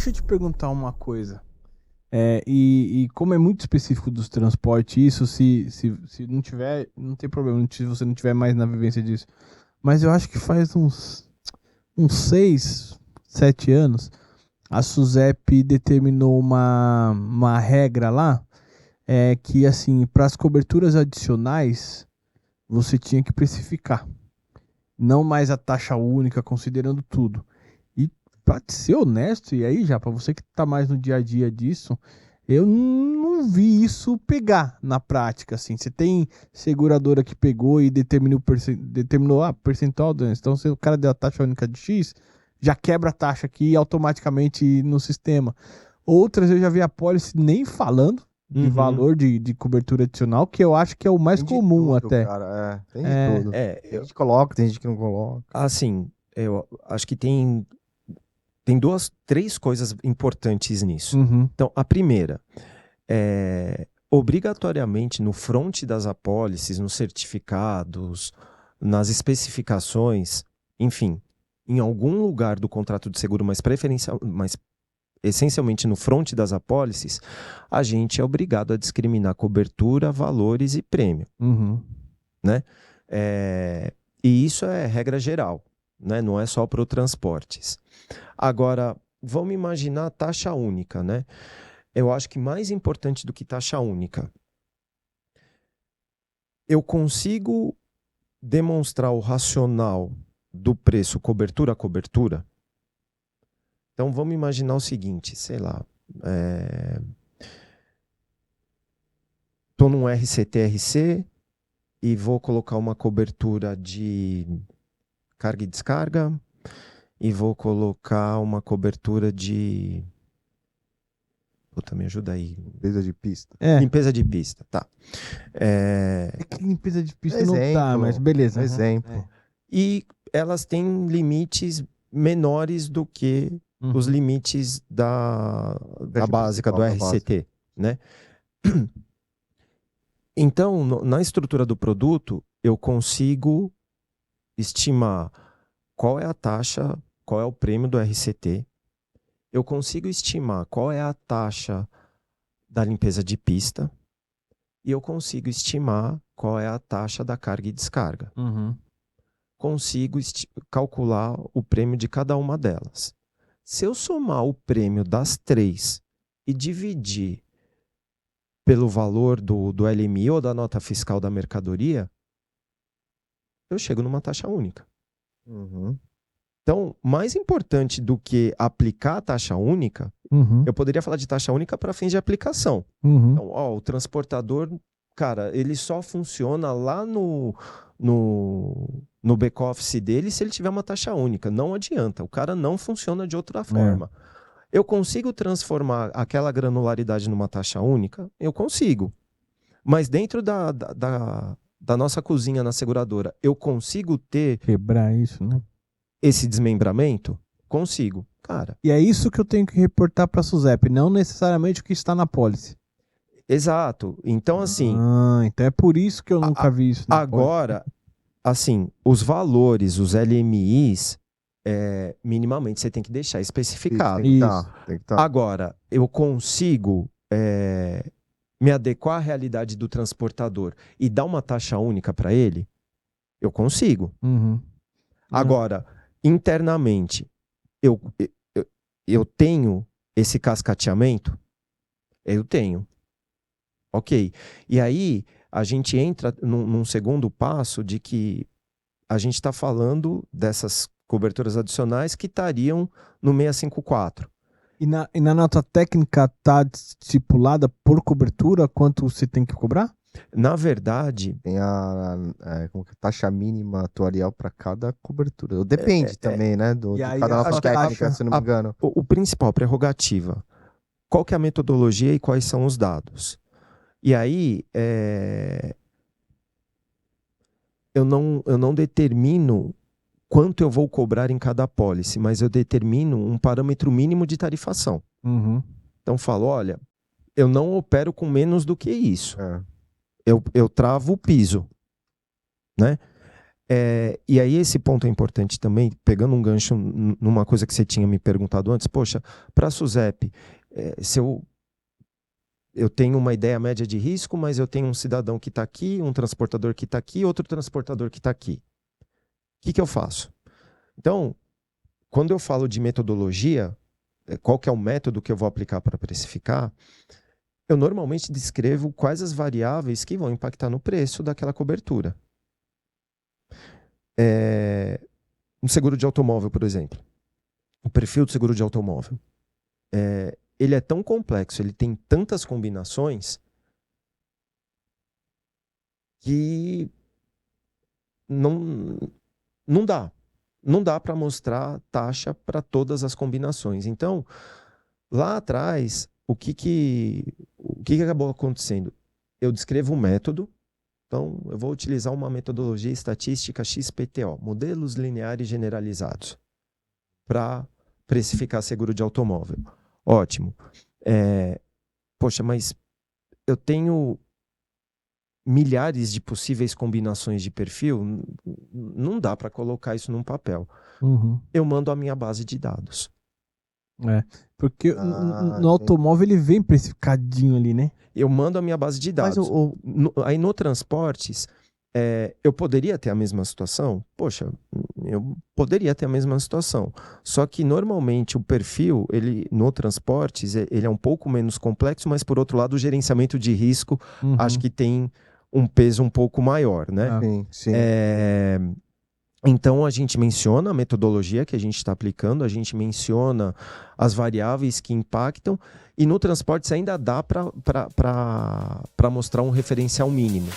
deixa eu te perguntar uma coisa. E como é muito específico dos transportes, isso se não tiver, não tem problema se você não tiver mais na vivência disso. Mas eu acho que faz uns 6, 7 anos, a SUSEP determinou uma regra lá, que assim, para as coberturas adicionais, você tinha que precificar. Não mais a taxa única, considerando tudo. E para ser honesto, e aí já, para você que tá mais no dia a dia disso, eu não vi isso pegar na prática, assim. Você tem seguradora que pegou e determinou percentual, então se o cara deu a taxa única de X, já quebra a taxa aqui automaticamente no sistema. Outras eu já vi a pólice nem falando de Uhum. valor de cobertura adicional, que eu acho que é o mais Tem de comum tudo, até. cara. Tem de É, tudo. É, Tem gente que coloca, tem gente que não coloca. assim, eu acho que tem três coisas importantes nisso. uhum, Então, a primeira obrigatoriamente no front das apólices, nos certificados, nas especificações, enfim, em algum lugar do contrato de seguro, mas essencialmente no front das apólices, a gente é obrigado a discriminar cobertura, valores e prêmio, uhum. né? E isso é regra geral, né? Não é só para o transportes. Agora, vamos imaginar a taxa única, né? Eu acho que mais importante do que taxa única, eu consigo demonstrar o racional do preço cobertura a cobertura. Então vamos imaginar o seguinte, sei lá, estou num RCT-RC e vou colocar uma cobertura de carga e descarga e vou colocar uma cobertura de... Puta, me ajuda aí. Limpeza de pista. Limpeza de pista, tá. É que limpeza de pista não Exemplo. dá, mas beleza. Uhum. Exemplo. E elas têm limites menores do que os limites da básica, do RCT, né? Então, na estrutura do produto, eu consigo estimar qual é a taxa, qual é o prêmio do RCT, eu consigo estimar qual é a taxa da limpeza de pista e eu consigo estimar qual é a taxa da carga e descarga. Uhum. Consigo calcular o prêmio de cada uma delas. Se eu somar o prêmio das três e dividir pelo valor do LMI ou da nota fiscal da mercadoria, eu chego numa taxa única. Uhum. Então, mais importante do que aplicar a taxa única, eu poderia falar de taxa única para fins de aplicação. Uhum. Então, o transportador, cara, ele só funciona lá no back-office dele se ele tiver uma taxa única. Não adianta, o cara não funciona de outra forma. Eu consigo transformar aquela granularidade numa taxa única? Eu consigo. Mas dentro da nossa cozinha na seguradora, eu consigo ter... Quebrar isso, né? Esse desmembramento? Consigo. Cara. E é isso que eu tenho que reportar para a SUSEP, não necessariamente o que está na pólice. Exato. Então, assim... então é por isso que eu nunca vi isso na agora, pólice. assim, os valores, os LMIs, minimamente você tem que deixar especificado. Tem que tá. Agora, eu consigo me adequar à realidade do transportador e dar uma taxa única para ele? Eu consigo. Agora, internamente, eu tenho esse cascateamento? Eu tenho. Ok. E aí, a gente entra num segundo passo de que a gente está falando dessas coberturas adicionais que estariam no 654. E na nota técnica está estipulada por cobertura quanto você tem que cobrar? Na verdade... Tem a taxa mínima atuarial para cada cobertura. Depende também, né? De cada nota técnica, se não me engano. O principal, prerrogativa. Qual que é a metodologia e quais são os dados? E aí, eu não determino quanto eu vou cobrar em cada apólice, mas eu determino um parâmetro mínimo de tarifação. Então, falo, olha, eu não opero com menos do que isso. Eu travo o piso, né? E aí esse ponto é importante também, pegando um gancho numa coisa que você tinha me perguntado antes. Poxa, para a SUSEP, se eu tenho uma ideia média de risco, mas eu tenho um cidadão que está aqui, um transportador que está aqui, outro transportador que está aqui. O que eu faço? Então, quando eu falo de metodologia, qual que é o método que eu vou aplicar para precificar, eu normalmente descrevo quais as variáveis que vão impactar no preço daquela cobertura. Um seguro de automóvel, por exemplo. O perfil do seguro de automóvel. Ele é tão complexo, ele tem tantas combinações que não dá. Não dá para mostrar taxa para todas as combinações. Então, lá atrás, o que acabou acontecendo? Eu descrevo um método. Então, eu vou utilizar uma metodologia estatística XPTO, modelos lineares generalizados, para precificar seguro de automóvel. Ótimo. Poxa, mas eu tenho milhares de possíveis combinações de perfil, não dá para colocar isso num papel. Eu mando a minha base de dados. Porque no automóvel ele vem precificadinho ali, né? Eu mando a minha base de dados. Aí no transportes, eu poderia ter a mesma situação? Poxa, eu poderia ter a mesma situação. Só que normalmente o perfil, no transportes, ele é um pouco menos complexo, mas por outro lado o gerenciamento de risco acho que tem um peso um pouco maior, né? Sim. Então a gente menciona a metodologia que a gente está aplicando, a gente menciona as variáveis que impactam, e no transporte ainda dá para mostrar um referencial mínimo.